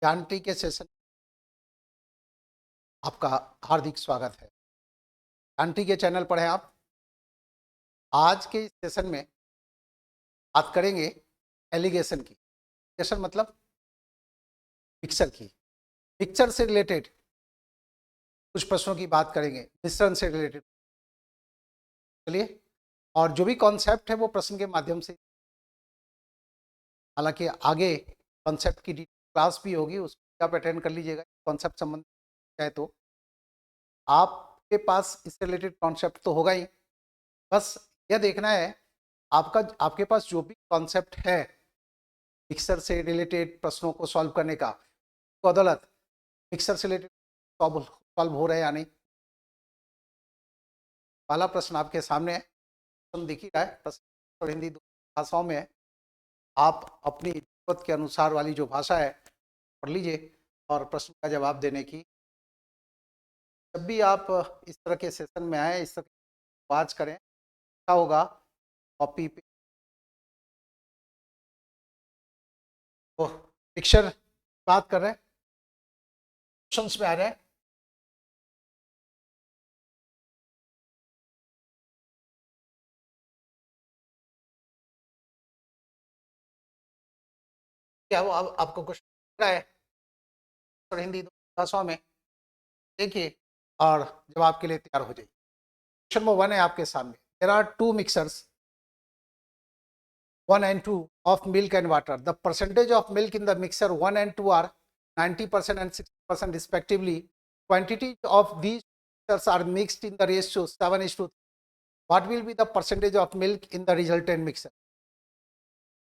ज्ञान टी के सेशन आपका हार्दिक स्वागत है। ज्ञान टी के चैनल पर हैं आप। आज के इस सेशन में बात करेंगे एलिगेशन की। एलिगेशन मतलब मिक्सर की। मिक्सर से रिलेटेड कुछ प्रश्नों की बात करेंगे, मिश्रण से रिलेटेड। चलिए, और जो भी कॉन्सेप्ट है वो प्रश्न के माध्यम से, हालांकि आगे कॉन्सेप्ट की क्लास भी होगी, उसको आप अटेंड कर लीजिएगा। कॉन्सेप्ट संबंधित है तो आपके पास इससे रिलेटेड कॉन्सेप्ट तो होगा ही। बस यह देखना है आपके पास जो भी कॉन्सेप्ट है मिक्सर से रिलेटेड प्रश्नों को सॉल्व करने का, तो अदालत मिक्सर से रिलेटेड सॉल्व हो रहे हैं या नहीं। पहला प्रश्न आपके सामने है, प्रश्न दिख ही रहा है। प्रश्न और हिंदी दो भाषाओं में है। आप अपनी जरूरत के अनुसार वाली जो भाषा है पढ़ लीजिए और प्रश्न का जवाब देने की, जब भी आप इस तरह के सेशन में आए, इस तरह बात करें, क्या होगा, कॉपी पे तो पिक्चर बात कर रहे हैं, क्वेश्चंस में आ रहे हैं। क्या वो आपको क्वेश्चन रहा है और हिंदी दो भाषाओं में, देखिए और जवाब के लिए तैयार हो जाइए। क्वेश्चन नंबर 1 है आपके सामने। There are two mixers 1 and 2 of milk and water. The percentage of milk in the mixer 1 and 2 are 90% and 60% respectively. Quantity of these mixtures are mixed in the ratio 7:3. What will be the percentage of milk in the resultant mixer?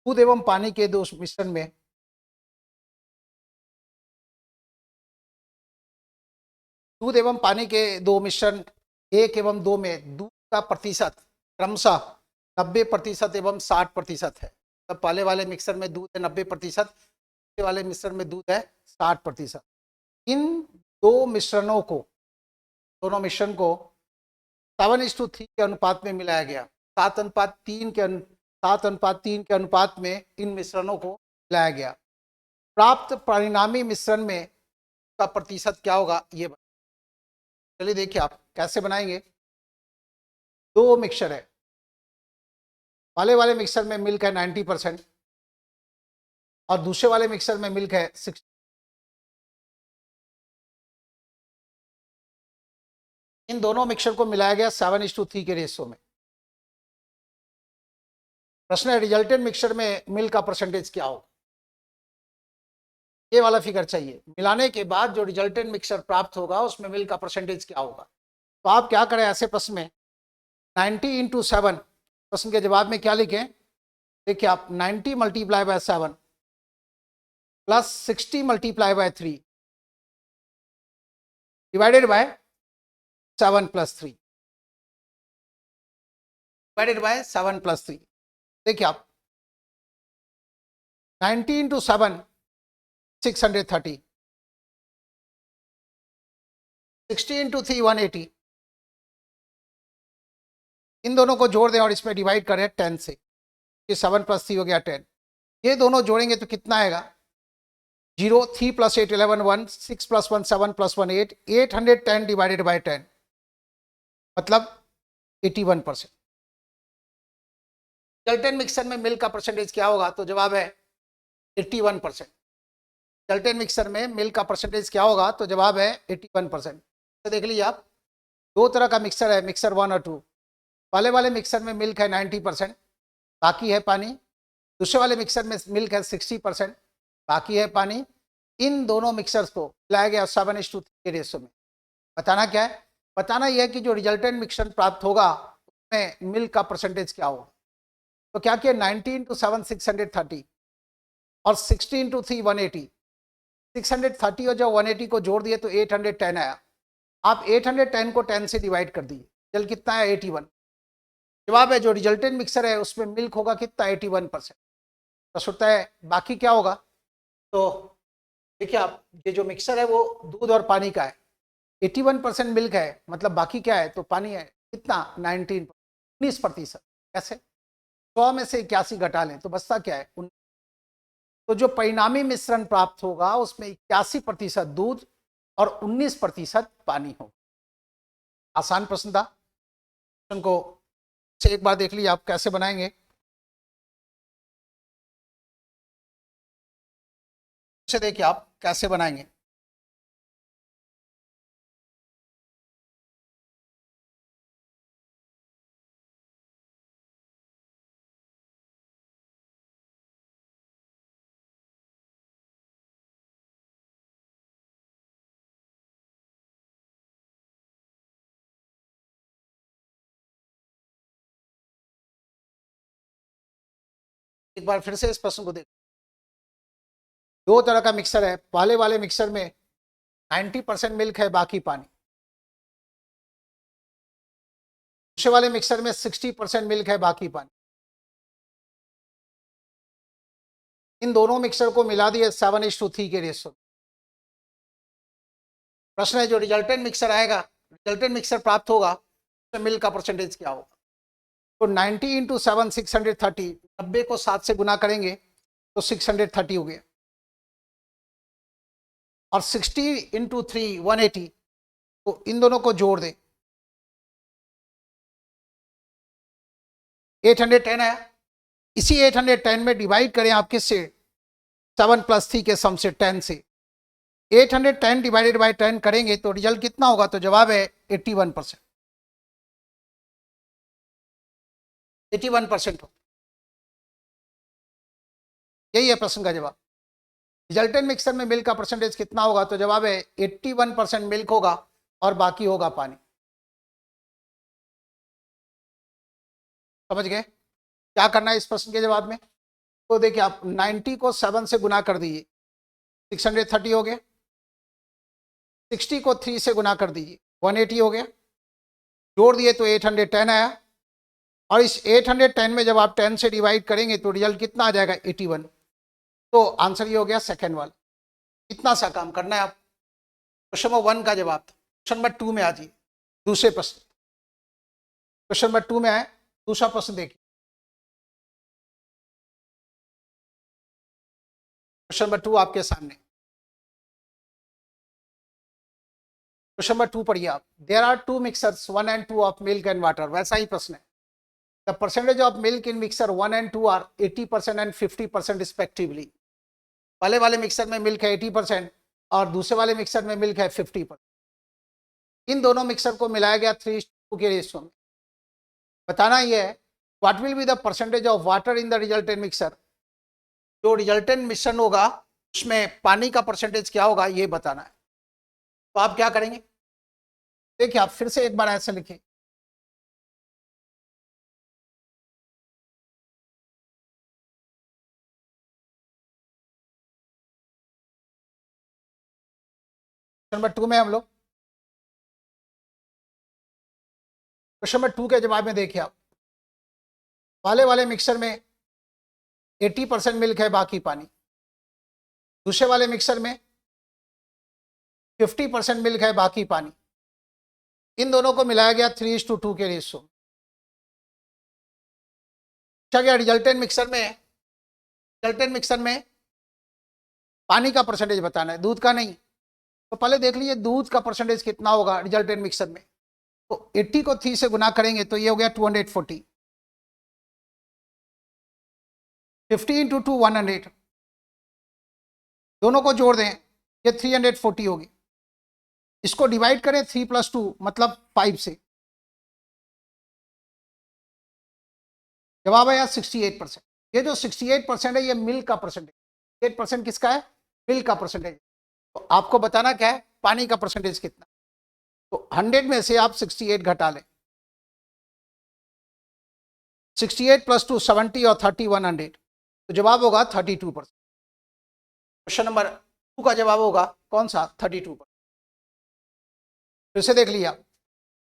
दूध एवं पानी के दो मिश्रण में दूध एवं पानी के दो मिश्रण 1 एवं 2 में दूध का प्रतिशत क्रमशः 90% एवं 60% है। तब पहले वाले मिक्सर में दूध है 90%, दूसरे वाले मिश्रण में दूध है 60%। इन दो मिश्रणों को, दोनों मिश्रण को 7:3 के अनुपात में मिलाया गया। 7:3 के अनुपात में इन मिश्रणों को मिलाया गया। प्राप्त परिणामी मिश्रण में का प्रतिशत क्या होगा, ये चलिए देखिए आप कैसे बनाएंगे। दो मिक्सर है, पहले वाले मिक्सर में मिल्क है 90% और दूसरे वाले मिक्सर में मिल्क है 60। इन दोनों मिक्सर को मिलाया गया 7:3 के रेशियो में। प्रश्न है रिजल्टेंट मिक्सर में मिल्क का परसेंटेज क्या होगा। ये वाला फिगर चाहिए, मिलाने के बाद जो रिजल्टेंट मिक्सर प्राप्त होगा उसमें मिल्क का परसेंटेज क्या होगा। तो आप क्या करें ऐसे प्रश्न में, 90 × 7, प्रश्न के जवाब में क्या लिखें, देखिए आप 90 multiply by 7 plus 60 multiply by 3 divided by 7 + 3 divided by 7 + 3। देखिए आप 90 × 7 630, 60 × 3 180। इन दोनों को जोड़ दें और इसमें डिवाइड करें 10 से, ये 7 + 3 हो गया 10। ये दोनों जोड़ेंगे तो कितना आएगा, 0 3 + 8 11 1 6 + 1 7 + 1 8 810 डिवाइडेड बाय 10 मतलब 81%। रिजल्टेंट मिक्सर में मिल्क का परसेंटेज क्या होगा, तो जवाब है 81%। रिजल्टेंट मिक्सर में मिल्क का परसेंटेज क्या होगा, तो जवाब है 81%। तो देख लीजिए आप, दो तरह का मिक्सर है, मिक्सर 1 और 2। पहले वाले मिक्सर में मिल्क है 90%, बाकी है पानी। दूसरे वाले मिक्सर में मिल्क है 60%, बाकी है पानी। इन दोनों मिक्सर्स को मिलाया गया 7:3 के रेशियो में। बताना क्या है, बताना यह है कि जो रिजल्टेंट मिक्सर प्राप्त होगा उसमें मिल्क का परसेंटेज क्या होगा। तो क्या किया, 90 × 7 630 और 60 × 3 180। 630 और जब 180 को जोड़ दिए तो 810 आया। आप 810 को 10 से डिवाइड कर दिए, चल कितना है 81। जवाब है जो रिजल्टेंट मिक्सर है उसमें मिल्क होगा कितना, 81%। प्रश्न उठता है बाकी क्या होगा। तो देखिए आप, ये जो मिक्सर है वो दूध और पानी का है, 81% मिल्क है, मतलब बाकी क्या है, तो पानी है कितना, 19%। कैसे, 100 में से 81 घटा लें तो बचता क्या है, तो जो परिणामी मिश्रण प्राप्त होगा उसमें 81% दूध और 19% पानी होगा। आसान प्रश्न था। प्रश्न को से एक बार देख लीजिए आप कैसे बनाएंगे। देखिए आप कैसे बनाएंगे। एक बार फिर से इस प्रश्न को देख। दो तरह का मिक्सर है। पहले वाले मिक्सर में 90% मिल्क है, बाकी पानी। दूसरे वाले मिक्सर में 60% मिल्क है, बाकी पानी। इन दोनों मिक्सर को मिला दिए 7:3 के रेशो। प्रश्न है जो रिजल्टेंट मिक्सर आएगा, रिजल्टेंट मिक्सर प्राप्त होगा, उसमें मिल्क का परसेंटेज क्या होगा। तो 90 इंटू 7 630, 90 को 7 से गुना करेंगे तो 630 हो गया, और 60 इंटू 3 180, तो इन दोनों को जोड़ दें 810 आया। इसी 810 में डिवाइड करें आप किससे, 7 + 3 के सम से 10 से। 810 डिवाइडेड बाय 10 करेंगे तो रिजल्ट कितना होगा, तो जवाब है 81%। 81% हो, यही है प्रश्न का जवाब। रिजल्टेंट मिक्सर में मिल्क का परसेंटेज कितना होगा, तो जवाब है 81% मिल्क होगा और बाकी होगा पानी। समझ गए क्या करना है इस प्रश्न के जवाब में। तो देखिए आप 90 को 7 से गुना कर दीजिए, 630 हो गया। 60 को 3 से गुना कर दीजिए, 180 हो गया। जोड़ दिए तो 810 आया, और इस 810 में जब आप 10 से डिवाइड करेंगे तो रिजल्ट कितना आ जाएगा, 81। तो आंसर ये हो गया सेकेंड वाला। इतना सा काम करना है आप। क्वेश्चन नंबर 1 का जवाब था। क्वेश्चन नंबर 2 में आ जाइए, दूसरे प्रश्न। क्वेश्चन नंबर 2 में आए, दूसरा प्रश्न देखिए। क्वेश्चन नंबर 2 आपके सामने। क्वेश्चन नंबर 2 पढ़िए आप। There are 2 mixers 1 and 2 of milk and water. वैसा ही प्रश्न है। The percentage of milk in mixer 1 and 2 are 80% and 50% respectively. पहले वाले मिक्सर में मिल्क है 80% और दूसरे वाले मिक्सर में मिल्क है 50%। इन दोनों मिक्सर को मिलाया गया 3:2 के रेशियो में। बताना यह है what will be the percentage of water in the resultant mixer. जो रिजल्टेंट मिश्रण होगा उसमें पानी का परसेंटेज क्या होगा, ये बताना है। तो आप क्या करेंगे, देखिए आप फिर से एक बार ऐसे लिखिए। नंबर 2 में हम लोग क्वेश्चन नंबर 2 के जवाब में देखिए आप। पहले वाले मिक्सर में 80% मिल्क है, बाकी पानी। दूसरे वाले मिक्सर में 50% मिल्क है, बाकी पानी। इन दोनों को मिलाया गया 3:2 के रेशियो। अच्छा गया रिजल्टेंट मिक्सर में पानी का परसेंटेज बताना है, दूध का नहीं। तो पहले देख लीजिए दूध का परसेंटेज कितना होगा रिजल्टेंट मिक्सर में। तो 80 को 3 से गुना करेंगे तो ये हो गया 240। 50 इंटू 2 100, दोनों को जोड़ दें ये 340 होगी। इसको डिवाइड करें 3 + 2 मतलब 5 से, जवाब आया 68%। ये जो 68% है ये मिल्क का परसेंटेज। 8% किसका है, मिल्क का परसेंटेज। तो आपको बताना क्या है, पानी का परसेंटेज कितना। तो 100 में से आप 68 घटा लें। 68 + 2 70 और 30 100, तो जवाब होगा 32%। क्वेश्चन नंबर 2 का जवाब होगा कौन सा, 32%। फिर से देख लिया,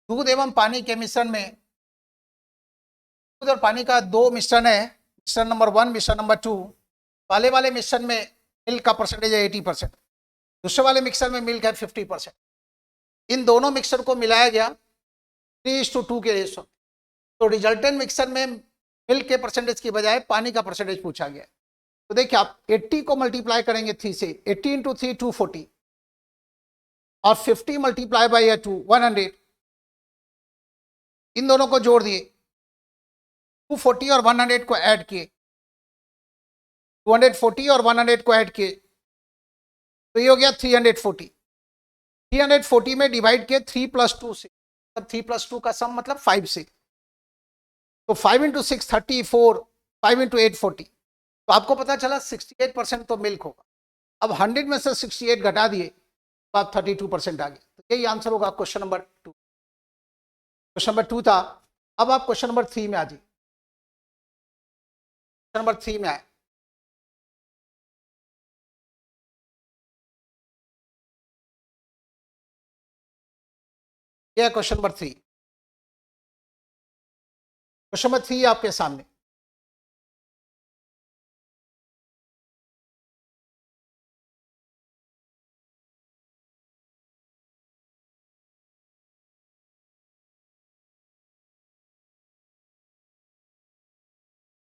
दूध एवं पानी के मिश्रण में, दूध और पानी का 2 मिश्रण है, मिश्रण नंबर 1 मिश्रण नंबर 2। पहले वाले मिश्रण में मिल्क का परसेंटेज है 80%, दूसरे वाले मिक्सर में मिल्क है 50%। इन दोनों मिक्सर को मिलाया गया 3:2 के रेशो। तो रिजल्टेंट मिक्सर में मिल्क के परसेंटेज की बजाय पानी का परसेंटेज पूछा गया। तो देखिए आप 80 को मल्टीप्लाई करेंगे 3 से, 80 इंटू 3 240, और 50 मल्टीप्लाई बाई 2 100, इन दोनों को जोड़ दिए, 240 और 100 को ऐड किए, 240 और 100 को ऐड किए, तो ये हो गया 340। 340 में डिवाइड किए 3 + 2 से, मतलब 3 + 2 का सम मतलब 5 से, तो 5 इंटू 6 34, 5 इंटू 8 40, तो आपको पता चला 68% तो मिल्क होगा। अब 100 में से 68 घटा दिए तो आप 32% आ गए। तो यही आंसर होगा क्वेश्चन नंबर 2। क्वेश्चन नंबर 2 था। अब आप क्वेश्चन नंबर 3 में आ जाइए। क्वेश्चन नंबर 3 में आए, यह है क्वेश्चन नंबर 3। क्वेश्चन नंबर 3 आपके सामने,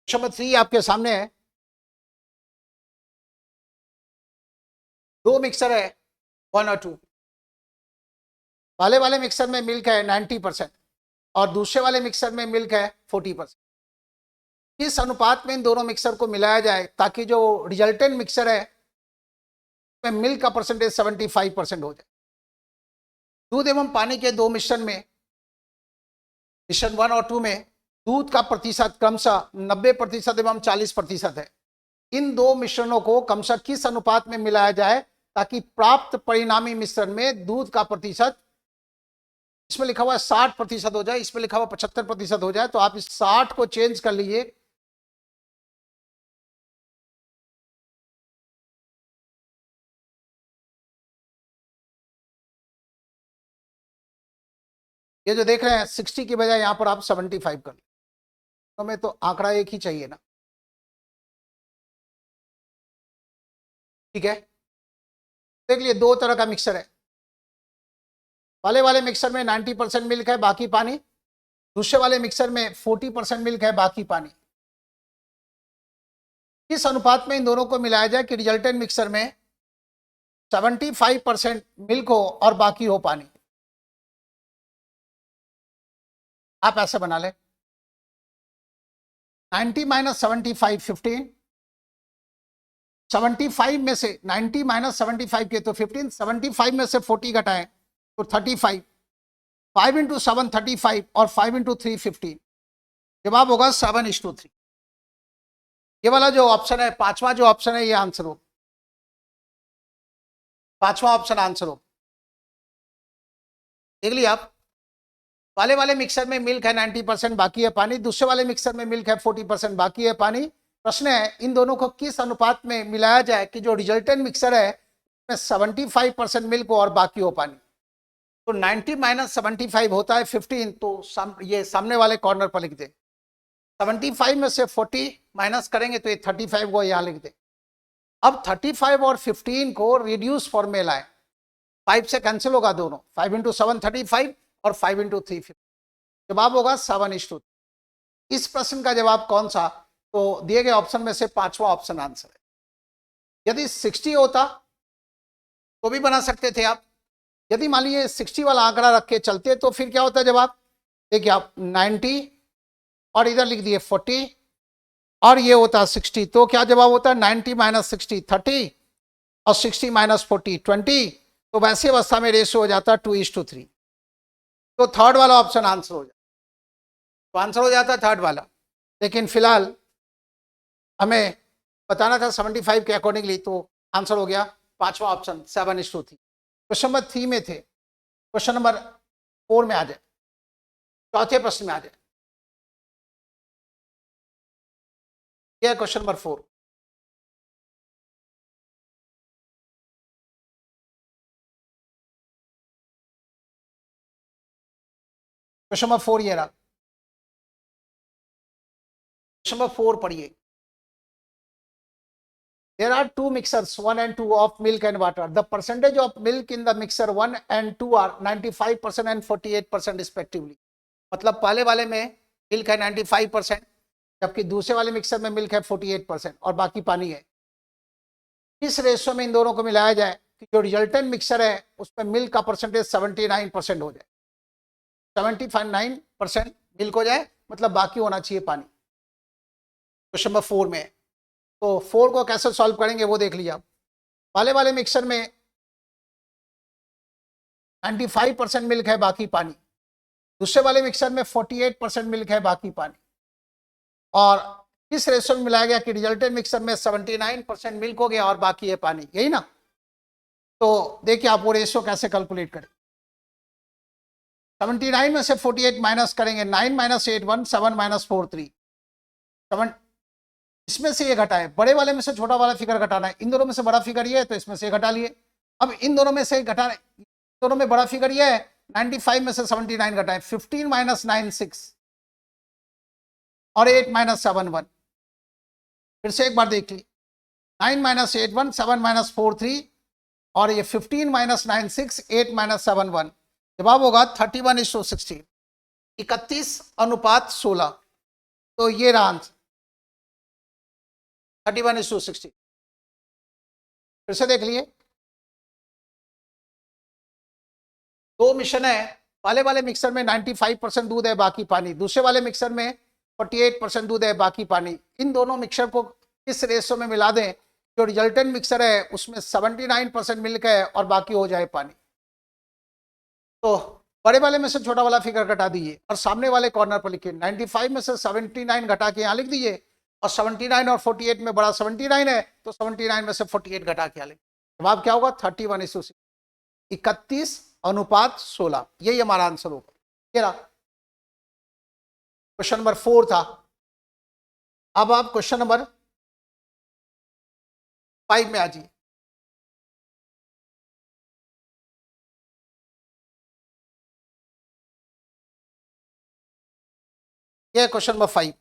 क्वेश्चन नंबर 3 आपके सामने है। दो मिक्सर है 1 और 2, पहले वाले मिक्सर में मिल्क है 90% और दूसरे वाले मिक्सर में मिल्क है 40%। किस अनुपात में इन दोनों मिक्सर को मिलाया जाए ताकि जो रिजल्टेंट मिक्सर है में मिल्क का परसेंटेज 75% हो जाए। दूध एवं पानी के दो मिश्रण में, मिश्रण 1 और 2 में दूध का प्रतिशत क्रमशः 90% एवं 40% है। इन दो मिश्रणों को क्रमशः किस अनुपात में मिलाया जाए ताकि प्राप्त परिणामी मिश्रण में दूध का प्रतिशत, इसमें लिखा हुआ 60% हो जाए, इसमें लिखा हुआ 75% हो जाए, तो आप इस 60 को चेंज कर लीजिए, ये जो देख रहे हैं 60 की बजाय यहां पर आप 75 कर लीजिए, तो हमें तो आंकड़ा एक ही चाहिए ना, ठीक है। देख लिए दो तरह का मिक्सर है, पहले वाले मिक्सर में 90% मिल्क है बाकी पानी, दूसरे वाले मिक्सर में 40% मिल्क है बाकी पानी। किस अनुपात में इन दोनों को मिलाया जाए कि रिजल्टेंट मिक्सर में 75% मिल्क हो और बाकी हो पानी। आप ऐसे बना ले, 90 - 75 15, 75 में से 90 - 75 के तो 15, 75 में से 40 घटाएं तो 35, 5 इंटू 7 35 और 5 इंटू 3 15, जवाब होगा 7:3। ये वाला जो ऑप्शन है, पांचवा जो ऑप्शन है, ये आंसर हो, पांचवा ऑप्शन आंसर हो। देख लिया आप, पहले वाले मिक्सर में मिल्क है 90% बाकी है पानी, दूसरे वाले मिक्सर में मिल्क है 40% बाकी है पानी। प्रश्न है इन दोनों को किस अनुपात में मिलाया जाए कि जो रिजल्टेंट मिक्सर है उसमें 75% मिल्क हो और बाकी हो पानी। तो 90 - 75 होता है 15, तो ये सामने वाले कॉर्नर पर लिख दे। 75 में से 40 माइनस करेंगे तो ये 35 को यहाँ लिख दे। अब 35 और 15 को रिड्यूस फॉर्म में लाए, 5 से कैंसिल होगा दोनों, 5 इंटू 7 35 और 5 इंटू 3 15, जवाब होगा 7:2। इस प्रश्न का जवाब कौन सा, तो दिए गए ऑप्शन में से पांचवा ऑप्शन आंसर है। यदि 60 होता तो भी बना सकते थे आप, यदि मान लीजिए 60 वाला आंकड़ा रख के चलते तो फिर क्या होता जवाब, देखिए आप 90 और इधर लिख दिए 40 और ये होता 60, तो क्या जवाब होता है 90 - 60 30 और 60 - 40 20, तो वैसे अवस्था में रेशियो हो जाता 2:3। तो थर्ड वाला ऑप्शन आंसर हो जाता, तो आंसर हो जाता थर्ड वाला। लेकिन फिलहाल हमें बताना था 75 के अकॉर्डिंगली, तो आंसर हो गया पांचवा ऑप्शन 7:3। क्वेश्चन नंबर 3 में थे, क्वेश्चन नंबर 4 में आ जाए, चौथे प्रश्न में आ जाए। यह क्वेश्चन नंबर 4, क्वेश्चन नंबर 4 ये रहा। क्वेश्चन नंबर 4 पढ़िए। There are two mixers 1 and 2 of milk and water. The percentage of milk in the mixer 1 and 2 are 95% and 48% respectively. मतलब पहले वाले में मिल्क है 95%, जबकि दूसरे वाले मिक्सर में मिल्क है 48% और बाकी पानी है। किस रेशियो में इन दोनों को मिलाया जाए कि जो रिजल्टेंट मिक्सचर है उसमें मिल्क का परसेंटेज 79% हो जाए, 79% मिल्क हो जाए, मतलब बाकी होना चाहिए पानी। क्वेश्चन नंबर 4 में, तो 4 को कैसे सॉल्व करेंगे वो देख लीजिए आप। पहले वाले मिक्सचर में 95% मिल्क है, बाकी पानी। दूसरे वाले मिक्सचर में 48% मिल्क है, बाकी पानी। और किस रेशियो में मिलाया गया कि रिजल्टेंट मिक्सचर में 79% मिल्क हो गया और बाकी है पानी, यही ना। तो देखिए आप वो रेशियो कैसे कैलकुलेट करें। 79 में से 48 माइनस करेंगे, 9 माइनस 8 1, 7 माइनस 4 3, 7। इसमें से ये घटाए, बड़े वाले में से छोटा वाला फिगर घटाना है। इन दोनों में से बड़ा फिगर ये है तो इसमें से घटा लिए। अब इन दोनों में से घटाना, दोनों में बड़ा फिगर ये है, 95 में से 79 घटाए, 15 माइनस 9 6 और 8 माइनस 7 1। फिर से एक बार देख ली, 9 माइनस 8 1, 7 माइनस 4 3 और ये 15 माइनस 9 6, 8 माइनस 7 1। जवाब होगा 31:16, 31:16। तो ये रहा आंसर 31:16। फिर से देख लिए, दो मिश्रण है, पहले वाले मिक्सर में 95% दूध है, बाकी पानी। दूसरे वाले मिक्सर में 48% दूध है, बाकी पानी। इन दोनों मिक्सर को किस रेशियो में मिला दें जो रिजल्टेंट मिक्सर है उसमें 79% मिल्क है और बाकी हो जाए पानी। तो बड़े वाले में से छोटा वाला फिगर घटा दीजिए और सामने वाले कॉर्नर पर लिखिए, 95 में से 79 घटा के यहाँ लिख दीजिए, और 79 और 48 में बड़ा 79 है तो 79 में से 48 घटा के यहाँ लिख। जवाब क्या होगा 31:16, 31:16। यही हमारा आंसर होगा। ये रहा क्वेश्चन नंबर 4 था। अब आप क्वेश्चन नंबर 5 में आ जाइए। यह क्वेश्चन नंबर 5।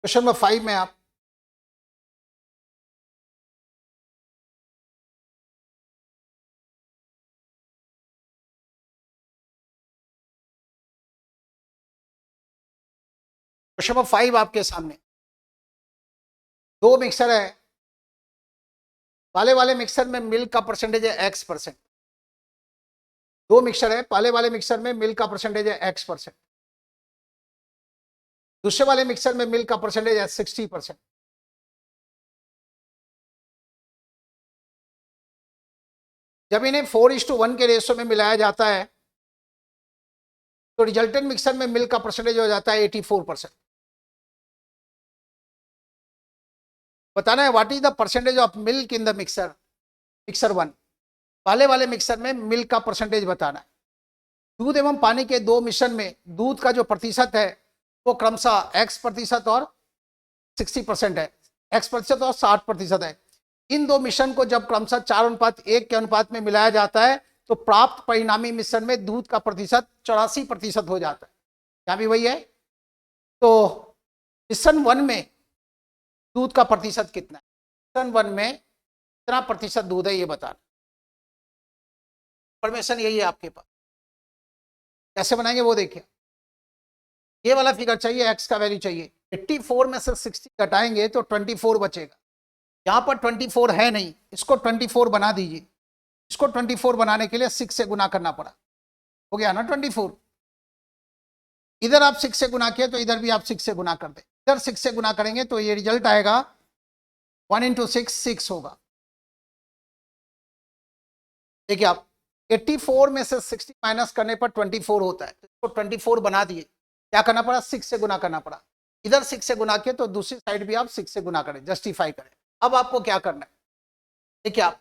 क्वेश्चन नंबर 5 में आप क्वेश्चन नंबर 5 आपके सामने, दो मिक्सर है, पहले वाले मिक्सर में मिल्क का परसेंटेज है X%। दो मिक्सर है, पहले वाले मिक्सर में मिल्क का परसेंटेज है X%, दूसरे वाले मिक्सर में मिल्क का परसेंटेज है 60%। जब इन्हें 4:1 के रेशियो में मिलाया जाता है तो रिजल्टेंट मिक्सर में मिल्क का परसेंटेज हो जाता है 84%। बताना है what is the percentage of milk in the mixer, mixer 1। पहले वाले मिक्सर में मिल्क का परसेंटेज बताना है। दूध एवं पानी के दो मिश्रण में दूध का जो प्रतिशत है वो क्रमशः X% और 60% है, X% और 60% है। इन दो मिश्रण को जब क्रमशः 4:1 के अनुपात में मिलाया जाता है तो प्राप्त परिणामी मिश्रण में दूध का प्रतिशत 84% हो जाता है। क्या भी वही है। तो मिश्रण 1 में दूध का प्रतिशत कितना है, मिश्रण 1 में कितना प्रतिशत दूध है ये बताना। इंफॉर्मेशन यही है आपके पास, कैसे बनाएंगे वो देखिए। ये वाला फिगर चाहिए, एक्स का वैल्यू चाहिए। 84 में से 60 घटाएंगे तो 24 बचेगा। यहाँ पर 24 है नहीं, इसको 24 बना दीजिए। इसको 24 बनाने के लिए 6 से गुना करना पड़ा, हो गया ना 24। इधर आप 6 से गुना किए तो इधर भी आप 6 से गुना कर दें। इधर 6 से गुना करेंगे तो ये रिजल्ट आएगा 1 × 6 6 होगा। देखिए आप 84 में से 60 माइनस करने पर 24 होता है, तो इसको 24 बना दिए। क्या करना पड़ा, 6 से गुना करना पड़ा। इधर 6 से गुना किए तो दूसरी साइड भी आप 6 से गुना करें, जस्टिफाई करें। अब आपको क्या करना है, देखिए आप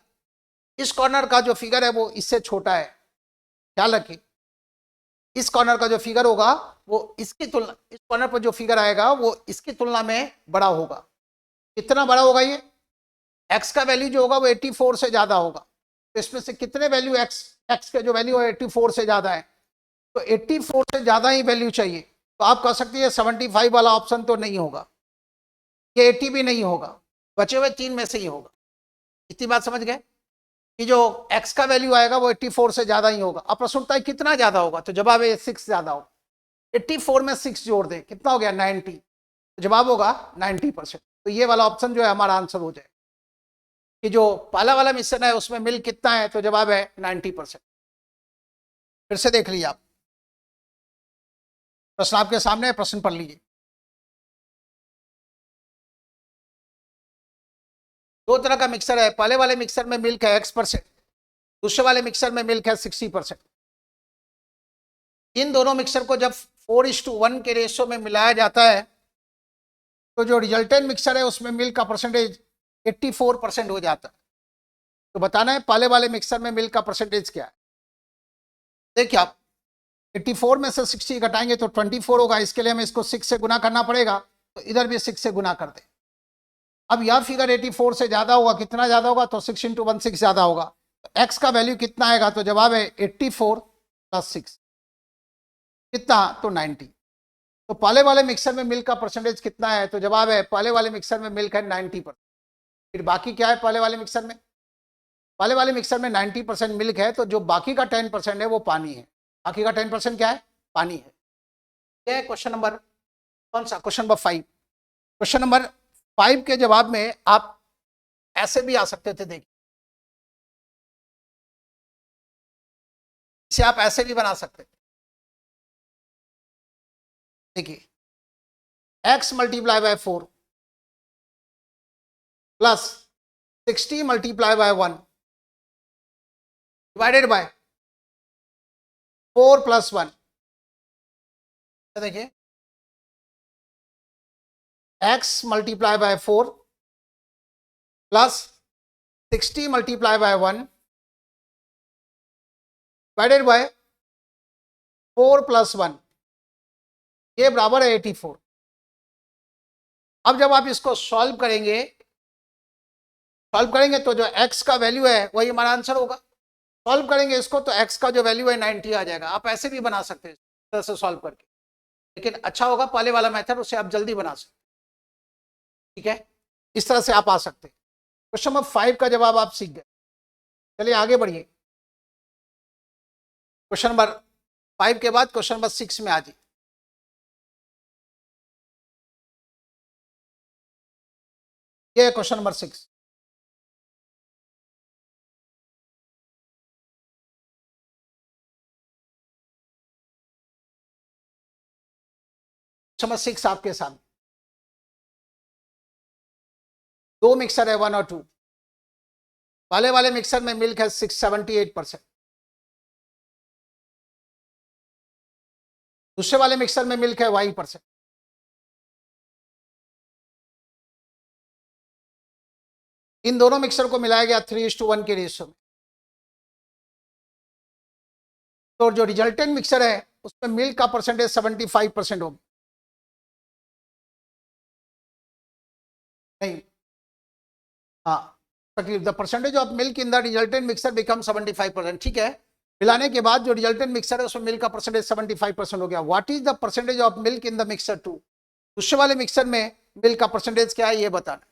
इस कॉर्नर का जो फिगर है वो इससे छोटा है, ख्याल रखिए। इस कॉर्नर का जो फिगर होगा वो इसकी तुलना, इस कॉर्नर पर जो फिगर आएगा वो इसकी तुलना में बड़ा होगा। कितना बड़ा होगा ये, एक्स का वैल्यू जो होगा वो 84 से ज्यादा होगा। तो इसमें से कितने वैल्यू एक्स के जो वैल्यू है 84 से ज्यादा है, तो 84 से ज्यादा ही वैल्यू चाहिए। तो आप कह सकते हैं 75 वाला ऑप्शन तो नहीं होगा, ये 80 भी नहीं होगा, बचे हुए 3 में से ही होगा। इतनी बात समझ गए कि जो x का वैल्यू आएगा वो 84 से ज्यादा ही होगा। अब प्रश्न उठता है कितना ज्यादा होगा, तो जवाब है 6 ज्यादा होगा। 84 में 6 जोड़ दे, कितना हो गया 90, तो जवाब होगा 90%। तो ये वाला ऑप्शन जो है हमारा आंसर हो जाए कि जो पहला वाला मिश्रण है उसमें मिल्क कितना है, तो जवाब है 90%। फिर से देख लीजिए आप, प्रश्न आपके सामने है, प्रश्न पढ़ लीजिए। दो तरह का मिक्सर है, पहले वाले मिक्सर में मिल्क है X%, दूसरे वाले मिक्सर में मिल्क है 60%। इन दोनों मिक्सर को जब 4:1 के रेशियो में मिलाया जाता है तो जो रिजल्टेंट मिक्सर है उसमें मिल्क का परसेंटेज 84% हो जाता है। तो बताना है पहले वाले मिक्सर में मिल्क का परसेंटेज क्या है। देखिए आप 84 में से 60 घटाएंगे तो 24 होगा, इसके लिए हमें इसको 6 से गुना करना पड़ेगा, तो इधर भी 6 से गुना कर दें। अब यह फिगर 84 से ज्यादा होगा, कितना ज्यादा होगा, तो 6 × 1 6 ज्यादा होगा। तो x का वैल्यू कितना आएगा, तो जवाब है 84 + 6, कितना, तो 90। तो पहले वाले मिक्सर में मिल्क का परसेंटेज कितना है, तो जवाब है पहले वाले मिक्सर में मिल्क है 90%। फिर बाकी क्या है पहले वाले मिक्सर में, पहले वाले मिक्सर में 90% मिल्क है, तो जो बाकी का 10% है वो पानी है। बाकी का 10% क्या है, पानी है। क्या है क्वेश्चन नंबर, कौन सा, क्वेश्चन नंबर 5। क्वेश्चन नंबर 5 के जवाब में आप ऐसे भी आ सकते थे, देखिए इसे आप ऐसे भी बना सकते थे। देखिए x × 4 प्लस 60 × 1 डिवाइडेड बाय 4 + 1। देखिए x × 4 प्लस 60 × 1 डिवाइडेड बाय 4 + 1, ये बराबर है 84। अब जब आप इसको सॉल्व करेंगे तो जो x का वैल्यू है वही हमारा आंसर होगा। सॉल्व करेंगे इसको तो x का जो वैल्यू है 90 आ जाएगा। आप ऐसे भी बना सकते हैं इस तरह से सॉल्व करके, लेकिन अच्छा होगा पहले वाला मेथड, उससे आप जल्दी बना सकते हैं। ठीक है, इस तरह से आप आ सकते हैं। क्वेश्चन नंबर 5 का जवाब आप सीख गए। चलिए आगे बढ़िए। क्वेश्चन नंबर 5 के बाद क्वेश्चन नंबर 6 में आ जाइए। ये है क्वेश्चन नंबर 6। नंबर 6 आपके सामने दो मिक्सर है 1 और 2। पहले वाले मिक्सर में मिल्क है 78%, दूसरे वाले मिक्सर में मिल्क है y%। इन दोनों मिक्सर को मिलाया गया 3:1 के रेशियो में। तो जो रिजल्टेंट मिक्सर है उसमें मिल्क का परसेंटेज 75% होगा। नहीं, हाँ, the percentage of milk in the resultant mixer become 75%। ठीक है, मिलाने के बाद जो रिजल्टेंट मिक्सर है उसमें मिल्क का परसेंटेज 75% हो गया। What is the percentage of milk in the mixer 2, दूसरे वाले मिक्सर में मिल्क का परसेंटेज क्या है ये बताना।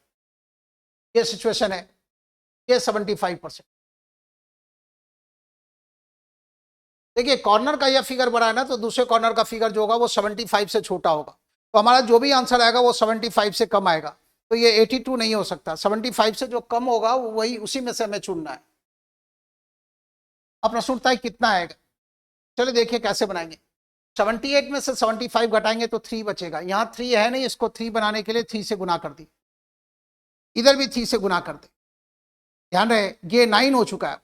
ये सिचुएशन है, ये 75%। देखिए कॉर्नर का यह फिगर बड़ा है ना, तो दूसरे कॉर्नर का फिगर जो होगा वो 75 से छोटा होगा, तो हमारा जो भी आंसर आएगा वो 75 से कम आएगा। तो ये 82 नहीं हो सकता, 75 से जो कम होगा वही, उसी में से हमें चुनना है। अब प्रश्न उठता है कितना आएगा। चलिए देखिए कैसे बनाएंगे। 78 में से 75 घटाएंगे तो 3 बचेगा। यहाँ 3 है नहीं, इसको 3 बनाने के लिए 3 से गुना कर दी, इधर भी 3 से गुना कर दे। ध्यान रहे ये 9 हो चुका है,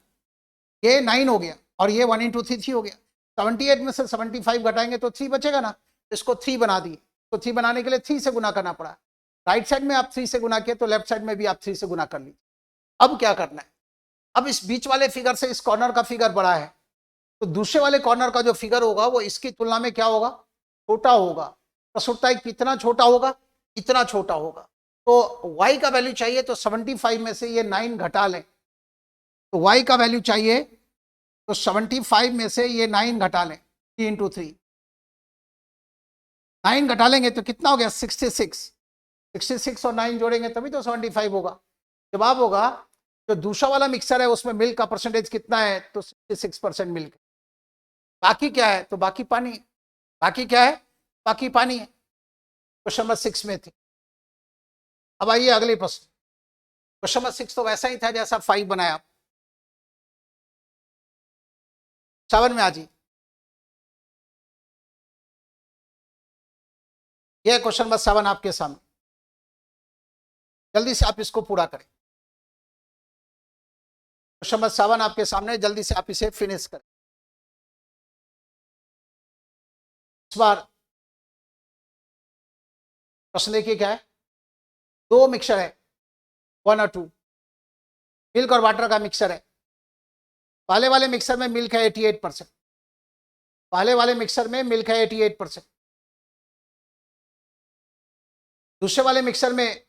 ये 9 हो गया और ये 1 × 3 3 हो गया। 78 में से 75 घटाएंगे तो 3 बचेगा ना, इसको 3 बना दिए। तो 3 बनाने के लिए 3 से गुना करना पड़ा। राइट साइड में आप 3 से गुना किए तो लेफ्ट साइड में भी आप 3 से गुना कर लीजिए। अब क्या करना है, अब इस बीच वाले फिगर से इस कॉर्नर का फिगर बड़ा है, तो दूसरे वाले कॉर्नर का जो फिगर होगा वो इसकी तुलना में क्या होगा, छोटा होगा। प्रश्न उठता है कितना छोटा होगा, इतना छोटा होगा। तो y का वैल्यू चाहिए, तो 75 में से ये 9 घटा लें, तो y का वैल्यू चाहिए, तो 75 में से ये 9 घटा लें, 3 × 3, 9 घटा लेंगे तो कितना हो गया 66। 66 और 9 जोड़ेंगे तभी तो 75 होगा। जवाब होगा जो दूसरा वाला मिक्सर है उसमें मिल्क का परसेंटेज कितना है, तो 66% मिल्क। बाकी क्या है, तो बाकी पानी। बाकी क्या है, बाकी पानी है। क्वेश्चन नंबर 6 में थी। अब आइए अगले प्रश्न। क्वेश्चन नंबर 6 तो वैसा ही था जैसा 5 बनाया। 7 में आ जाइए। यह क्वेश्चन नंबर 7 आपके सामने, जल्दी से आप इसको पूरा करें। क्वेश्चन नंबर 7 आपके सामने, जल्दी से आप इसे फिनिश करें। इस बार प्रश्न देखिए क्या है। दो मिक्सचर है, 1 और 2, मिल्क और वाटर का मिक्सचर है। पहले वाले मिक्सर में मिल्क है 88%, पहले वाले मिक्सर में मिल्क है 88%, दूसरे वाले मिक्सर में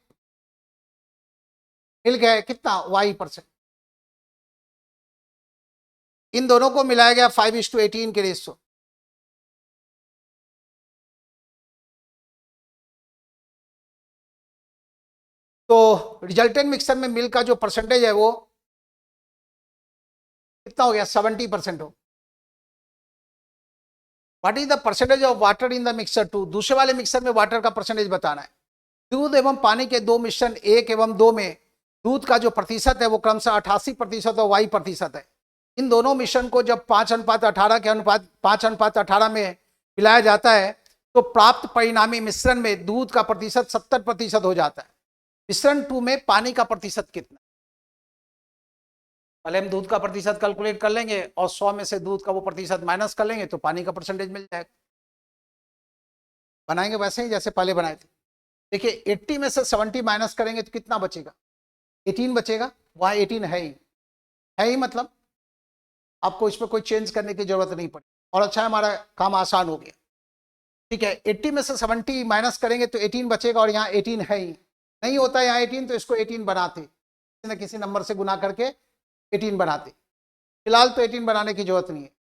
मिल्क है कितना, y%। इन दोनों को मिलाया गया 5:18 के रेशियो। तो रिजल्टेंट मिक्सर में मिल्क का जो परसेंटेज है वो कितना हो गया, 70% हो। What is the percentage of water in the mixer 2, दूसरे वाले मिक्सर में वाटर का परसेंटेज बताना है। दूध एवं पानी के दो मिश्रण 1 एवं 2 में दूध का जो प्रतिशत है वो क्रमशः 88% और y% है। इन दोनों मिश्रण को जब 5:18 के अनुपात 5:18 में मिलाया जाता है तो प्राप्त परिणामी मिश्रण में दूध का प्रतिशत 70% हो जाता है। मिश्रण 2 में पानी का प्रतिशत कितना? पहले हम दूध का प्रतिशत कैलकुलेट कर लेंगे और 100 में से दूध का वो प्रतिशत माइनस कर लेंगे तो पानी का परसेंटेज मिल जाएगा। बनाएंगे वैसे ही जैसे पहले बनाए थे। देखिए 80 में से 70 माइनस करेंगे तो कितना बचेगा, 18 बचेगा। वहां 18 है ही मतलब आपको इसमें कोई चेंज करने की जरूरत नहीं पड़ी और अच्छा हमारा काम आसान हो गया। ठीक है, 80 में से 70 माइनस करेंगे तो 18 बचेगा और यहाँ 18 है ही नहीं होता। यहाँ 18 तो इसको 18 बनाते, किसी न किसी नंबर से गुना करके 18 बनाते। फिलहाल तो 18 बनाने की जरूरत नहीं है।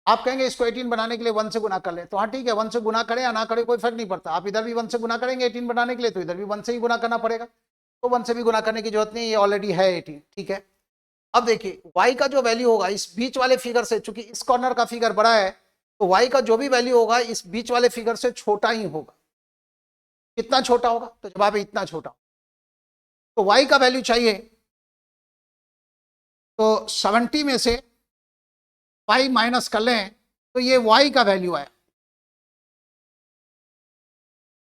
आप कहेंगे इसको 18 बनाने के लिए 1 से गुना कर ले, तो हाँ ठीक है, 1 से गुना करें या ना करें कोई फर्क नहीं पड़ता। आप इधर भी 1 से गुना करेंगे 18 बनाने के लिए तो इधर भी 1 से ही गुना करना पड़ेगा, तो 1 से भी गुना करने की जरूरत नहीं, ये ऑलरेडी है 18। ठीक है, अब देखिए y का जो वैल्यू होगा इस बीच वाले फिगर से, चूंकि इस कॉर्नर का फिगर बड़ा है तो y का जो भी वैल्यू होगा इस बीच वाले फिगर से छोटा ही होगा। कितना छोटा होगा, तो जवाब है इतना छोटा। तो y का वैल्यू चाहिए तो 70 में से 5 माइनस कर लें तो ये y का वैल्यू है।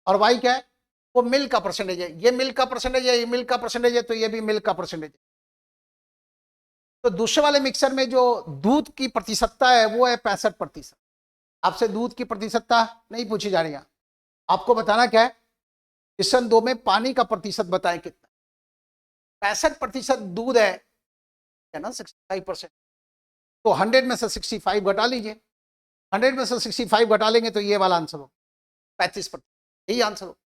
और y क्या है, वो मिल्क का परसेंटेज है। ये मिल्क का परसेंटेज है, ये मिल्क का परसेंटेज है, तो ये भी मिल्क का परसेंटेज है। तो दूसरे वाले मिक्सर में जो दूध की प्रतिशतता है वो है 65%। आपसे दूध की प्रतिशतता नहीं पूछी जा रही है, आपको बताना क्या है, मिश्रण 2 में पानी का प्रतिशत बताएं कितना। 65% दूध है ना, 65%। तो 100 में से 65 घटा लीजिए, 100 में से 65 घटा लेंगे तो ये वाला आंसर हो 35%, यही आंसर हो।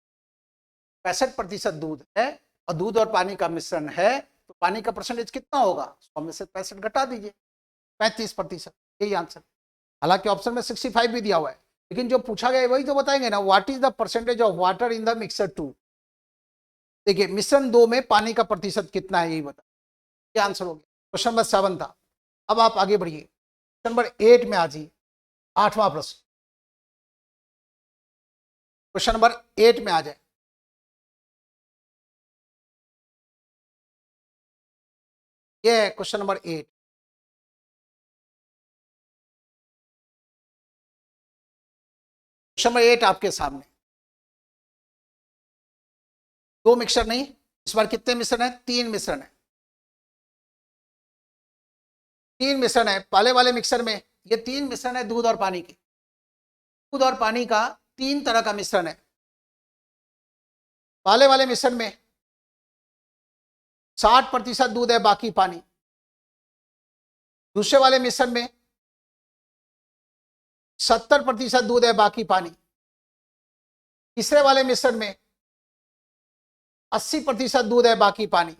65% दूध है और दूध और पानी का मिश्रण है तो पानी का परसेंटेज कितना होगा, 100 में से 65 घटा दीजिए, 35%, यही आंसर। हालांकि ऑप्शन में 65 भी दिया हुआ है, लेकिन जो पूछा गया है वही तो बताएंगे ना। What is the percentage of water in the mixer 2। देखिए मिश्रण 2 में पानी का प्रतिशत कितना है यही बता, क्या आंसर हो गया। क्वेश्चन नंबर 7 था। अब आप आगे बढ़िए, क्वेश्चन नंबर 8 में आ जाइए, 8वां प्रश्न। क्वेश्चन नंबर 8 में आ जाए। ये है क्वेश्चन नंबर 8। क्वेश्चन नंबर 8 आपके सामने, दो मिक्सर नहीं, इस बार कितने मिश्रण है, 3 मिश्रण है। 3 मिश्रण है। पहले वाले मिक्सर में ये 3 मिश्रण है दूध और पानी के। दूध और पानी का 3 तरह का मिश्रण है। पहले वाले मिश्रण में 60% दूध है बाकी पानी। दूसरे वाले मिश्रण में 70% दूध है बाकी पानी। तीसरे वाले मिश्रण में 80% दूध है बाकी पानी।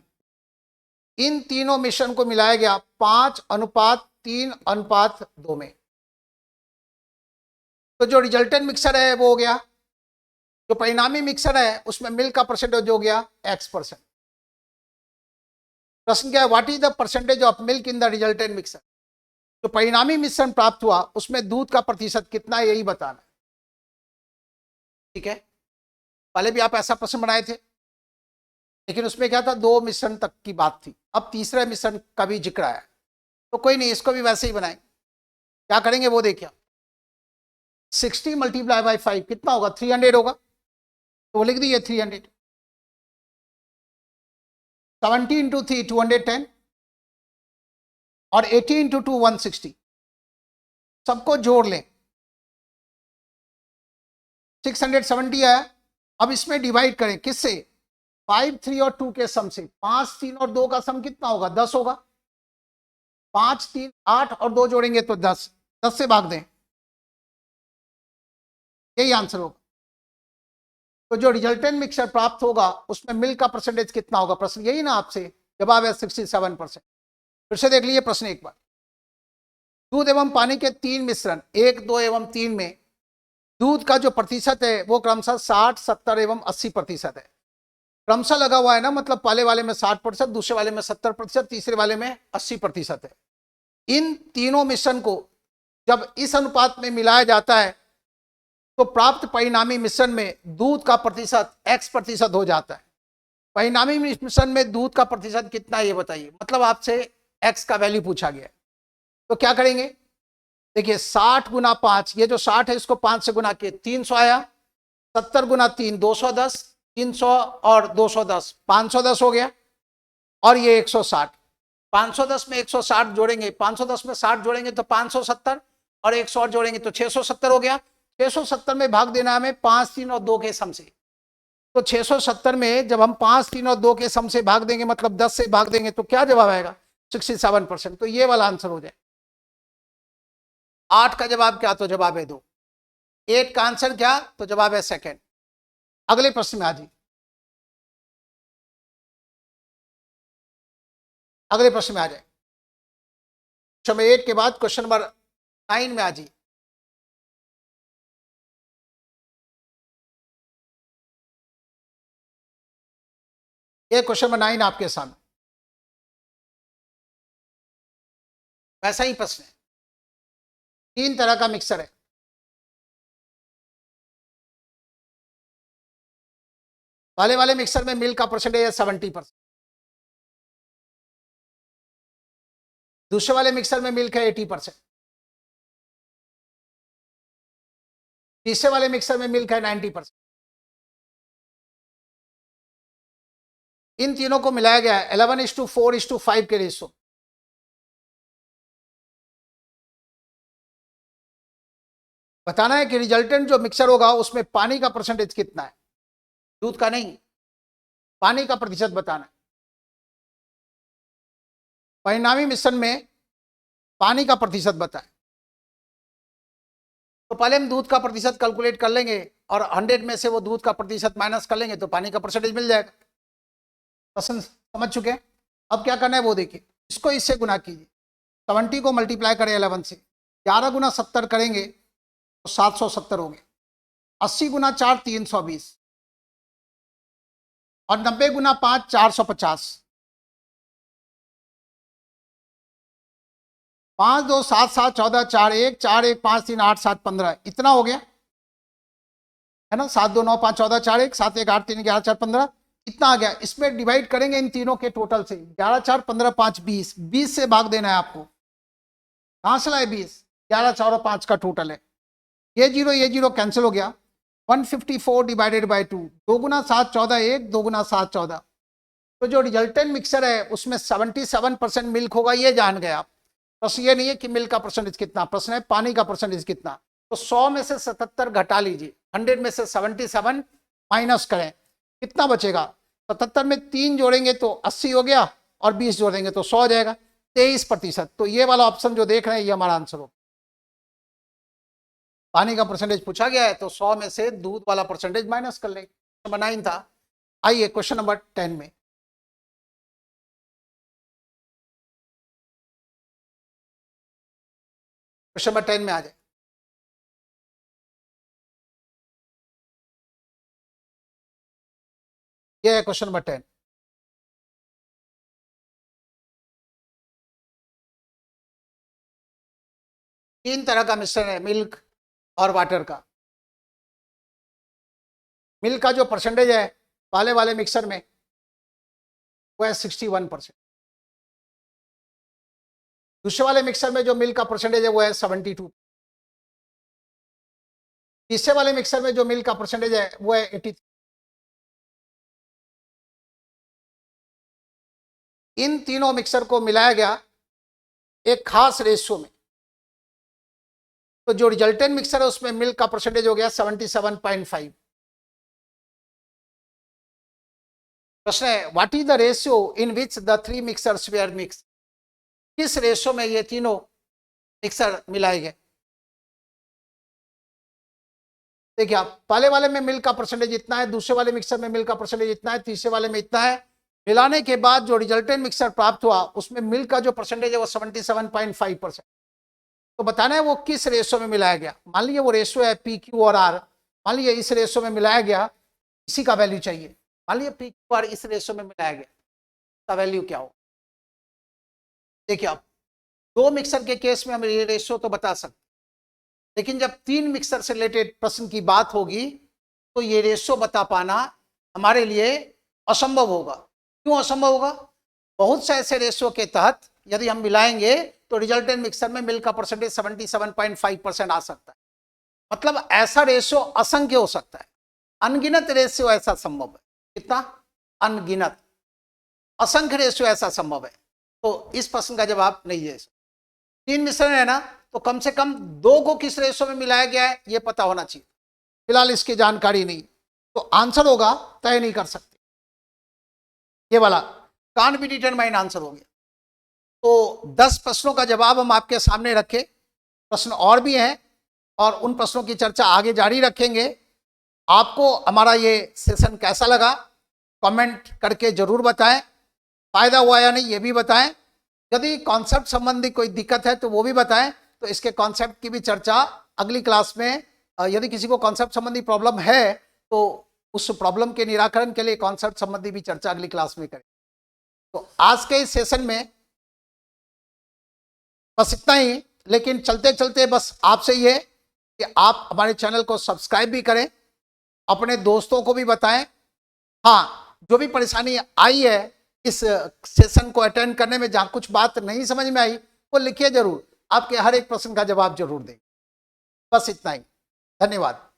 इन तीनों मिश्रण को मिलाया गया 5:3:2 में। तो जो रिजल्टेंट मिक्सर है वो हो गया, जो परिणामी मिक्सर है उसमें मिल्क का परसेंटेज हो गया X%। प्रश्न क्या है, what is the percentage of milk in the resultant mixer. जो परिणामी मिश्रण प्राप्त हुआ उसमें दूध का प्रतिशत कितना है यही बताना है। ठीक है, पहले भी आप ऐसा प्रश्न बनाए थे, लेकिन उसमें क्या था, 2 मिश्रण तक की बात थी, अब तीसरे मिश्रण का भी जिक्र आया, तो कोई नहीं, इसको भी वैसे ही बनाएं। क्या करेंगे वो देखिए, 60 मल्टीप्लाई बाई 5 कितना होगा, 300 होगा, तो लिख दीजिए 300। 70 इंटू 3 210 और 80 इंटू 2 160, सबको जोड़ लें, 670 आया। अब इसमें डिवाइड करें किससे, 5 3 और 2 के सम से, 5 3 और 2 का सम कितना होगा, 10 होगा, 5 3 8 और 2 जोड़ेंगे तो 10, 10 से भाग दें, यही आंसर होगा। तो जो रिजल्टेंट मिक्सचर प्राप्त होगा उसमें मिल्क का परसेंटेज कितना होगा, प्रश्न यही ना आपसे, जवाब है 67%। फिर से देख लीजिए प्रश्न एक बार, दूध एवं पानी के 3 मिश्रण 1 2 एवं 3 में दूध का जो प्रतिशत है वो क्रमशः 60 70 एवं 80% है। क्रमशः लगा हुआ है ना, मतलब पहले वाले में 60%, दूसरे वाले में 70%, तीसरे वाले में 80% है। इन तीनों मिश्रण को जब इस अनुपात में मिलाया जाता है तो प्राप्त परिणामी मिश्रण में दूध का प्रतिशत x% हो जाता है। परिणामी मिश्रण में दूध का प्रतिशत कितना है ये बताइए, मतलब आपसे x का वैल्यू पूछा गया है, तो क्या करेंगे, देखिए 60 गुना 5, ये जो 60 है इसको 5 से गुना किए 300 आया, 70 गुना 3 210, 300 और 210 510 हो गया, और ये 160, 510 में 160 जोड़ेंगे, 510 में 60 जोड़ेंगे तो 570, और 100 और जोड़ेंगे तो 670 हो गया। 670 में भाग देना हमें 5 3 और 2 के सम से, तो 670 में जब हम 5 3 और 2 के सम से भाग देंगे, मतलब 10 से भाग देंगे, तो क्या जवाब आएगा, 67%। तो ये वाला आंसर हो जाए। 8 का जवाब क्या, तो जवाब है 2। 8 का आंसर क्या, तो जवाब है सेकंड। अगले प्रश्न में आ जाइए, अगले प्रश्न में आ जाए, क्वेश्चन नंबर 8 के बाद क्वेश्चन नंबर 9 में आ जाइए। ये क्वेश्चन नंबर 9 आपके सामने, वैसा ही प्रश्न है, 3 तरह का मिक्सर है। पहले वाले मिक्सर में मिल्क का परसेंटेज है 70%, दूसरे वाले मिक्सर में मिल्क है 80%, तीसरे वाले मिक्सर में मिल्क है 90%। इन तीनों को मिलाया गया है 11:4:5 के रेशो। बताना है कि रिजल्टेंट जो मिक्सर होगा उसमें पानी का परसेंटेज कितना है, दूध का नहीं, पानी का प्रतिशत बताना है। परिणामी मिश्रण में पानी का प्रतिशत बताएं, तो पहले हम दूध का प्रतिशत कैलकुलेट कर लेंगे और 100 में से वो दूध का प्रतिशत माइनस कर लेंगे तो पानी का परसेंटेज मिल जाएगा। प्रश्न समझ चुके हैं, अब क्या करना है वो देखिए, इसको इससे गुना कीजिए, 70 को मल्टीप्लाई करें 11 से, 11 गुना 70 करेंगे तो 770 हो गए, 80 गुना 4 320, और 90 गुना 5 450, 5 2 7 7 14 4 1 4 1 5 3 8 7 15, इतना हो गया है ना, 7 2 9 5 14 4 1 7 1 8 3 11 4 15, इतना आ गया। इसमें डिवाइड करेंगे इन तीनों के टोटल से, 11 4 15 5 20, 20 से भाग देना है आपको, कहां से लाए 20, 11 4 और 5 का टोटल है, ये जीरो कैंसिल हो गया, 154 डिवाइडेड बाई 2, 2 गुना 7 14 1, 2 गुना 7 14, तो जो रिजल्टेंट मिक्सर है उसमें 77% मिल्क होगा, ये जान गए आप। प्रश्न ये नहीं है कि मिल्क का परसेंटेज कितना, प्रश्न है पानी का परसेंटेज कितना। तो 100 में से 77 घटा लीजिए, 100 में से 77 माइनस करें, कितना बचेगा, 77 में 3 जोड़ेंगे तो 80 हो गया, और 20 जोड़ेंगे तो 100 हो जाएगा, 23%। तो ये वाला ऑप्शन जो देख रहे हैं ये हमारा आंसर होगा। पानी का परसेंटेज पूछा गया है तो 100 में से दूध वाला परसेंटेज माइनस कर लेंगे। नंबर 9 था। आइए क्वेश्चन नंबर 10 में, क्वेश्चन नंबर 10 में आ जाए, ये है क्वेश्चन नंबर 10। तीन तरह का मिश्रण है मिल्क और वाटर का, मिल्क का जो परसेंटेज है पहले वाले मिक्सर में वो है 61%, दूसरे वाले मिक्सर में जो मिल्क का परसेंटेज है वो है 72, तीसरे वाले मिक्सर में जो मिल्क का परसेंटेज है वो है 83। इन तीनों मिक्सर को मिलाया गया एक खास रेशियो में, तो जो रिजल्टेंट मिक्सर है उसमें मिल्क का परसेंटेज हो गया 77.5। प्रश्न है what is the ratio in which the three mixers were mix, किस रेशियो में ये तीनों मिक्सर मिलाए गए। देखिए आप पहले वाले में मिल्क का परसेंटेज इतना है, दूसरे वाले मिक्सर में मिल्क का परसेंटेज इतना है, तीसरे वाले में इतना है। मिलाने के बाद जो रिजल्टेंट मिक्सर प्राप्त हुआ उसमें मिल्क का जो परसेंटेज है वो 77.5%। तो बताना है वो किस रेशियो में मिलाया गया। मान लीजिए वो रेशियो है पी क्यू और आर, मान लीजिए इस रेशियो में मिलाया गया, इसी का वैल्यू चाहिए। मान लीजिए पी क्यू आर इस रेशियो में मिलाया गया, इसका वैल्यू क्या हो। देखिए आप दो मिक्सर के केस में हम ये रेशियो तो बता सकते, लेकिन जब तीन मिक्सर से रिलेटेड प्रश्न की बात होगी तो ये रेशियो बता पाना हमारे लिए असंभव होगा। क्यों असंभव होगा? बहुत से ऐसे रेशियो के तहत यदि हम मिलाएंगे तो रिजल्टेंट मिक्सर में मिल्क का परसेंटेज 77.5% आ सकता है। मतलब ऐसा रेशियो असंख्य हो सकता है, अनगिनत रेशियो ऐसा संभव है। कितना? अनगिनत, असंख्य रेशियो ऐसा संभव है। तो इस प्रश्न का जवाब नहीं है। तीन मिश्रण है ना, तो कम से कम दो को किस रेशियो में मिलाया गया है ये पता होना चाहिए। फिलहाल इसकी जानकारी नहीं, तो आंसर होगा तय नहीं कर सकते, ये वाला कांट बी डिटरमाइन आंसर हो गया। तो 10 प्रश्नों का जवाब हम आपके सामने रखे, प्रश्न और भी हैं और उन प्रश्नों की चर्चा आगे जारी रखेंगे। आपको हमारा ये सेशन कैसा लगा कमेंट करके जरूर बताएं, फायदा हुआ या नहीं ये भी बताएं। यदि कॉन्सेप्ट संबंधी कोई दिक्कत है तो वो भी बताएं, तो इसके कॉन्सेप्ट की भी चर्चा अगली क्लास में, यदि किसी को कॉन्सेप्ट संबंधी प्रॉब्लम है तो उस प्रॉब्लम के निराकरण के लिए कॉन्सेप्ट संबंधी भी चर्चा अगली क्लास में करें। तो आज के इस सेशन में बस इतना ही, लेकिन चलते चलते बस आपसे ये कि आप हमारे चैनल को सब्सक्राइब भी करें, अपने दोस्तों को भी बताएं। हाँ, जो भी परेशानी आई है इस सेशन को अटेंड करने में, जहां कुछ बात नहीं समझ में आई वो लिखिए जरूर, आपके हर एक प्रश्न का जवाब जरूर दें। बस इतना ही, धन्यवाद।